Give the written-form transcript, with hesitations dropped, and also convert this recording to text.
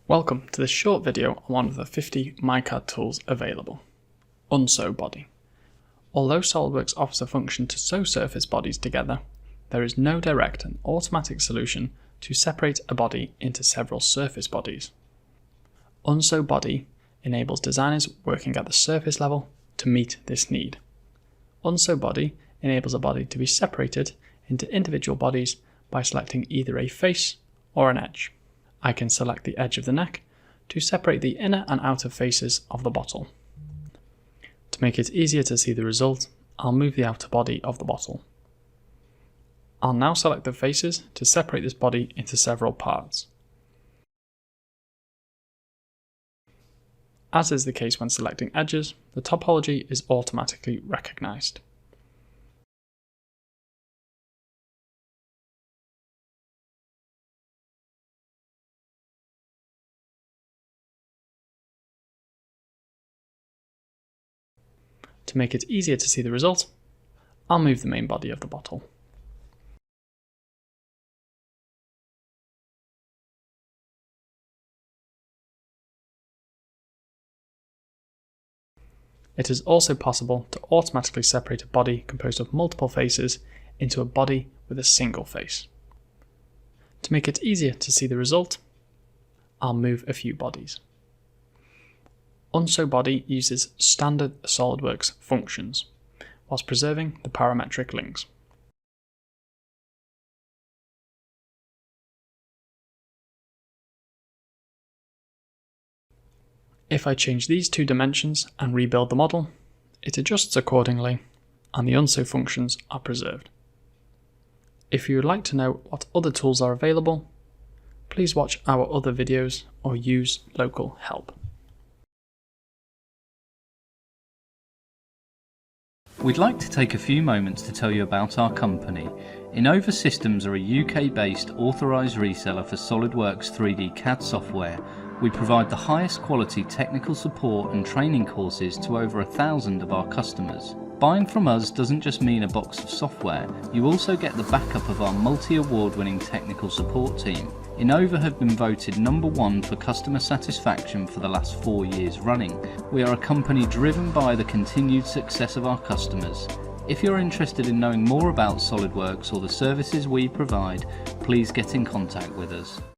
Welcome to this short video on one of the 50 myCAD tools available. UnsewBody. Although SOLIDWORKS offers a function to sew surface bodies together, there is no direct and automatic solution to separate a body into several surface bodies. UnsewBody enables designers working at the surface level to meet this need. UnsewBody enables a body to be separated into individual bodies by selecting either a face or an edge. I can select the edge of the neck to separate the inner and outer faces of the bottle. To make it easier to see the result, I'll move the outer body of the bottle. I'll now select the faces to separate this body into several parts. As is the case when selecting edges, the topology is automatically recognized. To make it easier to see the result, I'll move the main body of the bottle. It is also possible to automatically separate a body composed of multiple faces into a body with a single face. To make it easier to see the result, I'll move a few bodies. UnsewBody uses standard SOLIDWORKS functions, whilst preserving the parametric links. If I change these two dimensions and rebuild the model, it adjusts accordingly, and the unsew functions are preserved. If you would like to know what other tools are available, please watch our other videos or use local help. We'd like to take a few moments to tell you about our company. Innova Systems are a UK-based authorised reseller for SOLIDWORKS 3D CAD software. We provide the highest quality technical support and training courses to over 1,000 of our customers. Buying from us doesn't just mean a box of software, you also get the backup of our multi-award-winning technical support team. Innova have been voted #1 for customer satisfaction for the last 4 years running. We are a company driven by the continued success of our customers. If you're interested in knowing more about SOLIDWORKS or the services we provide, please get in contact with us.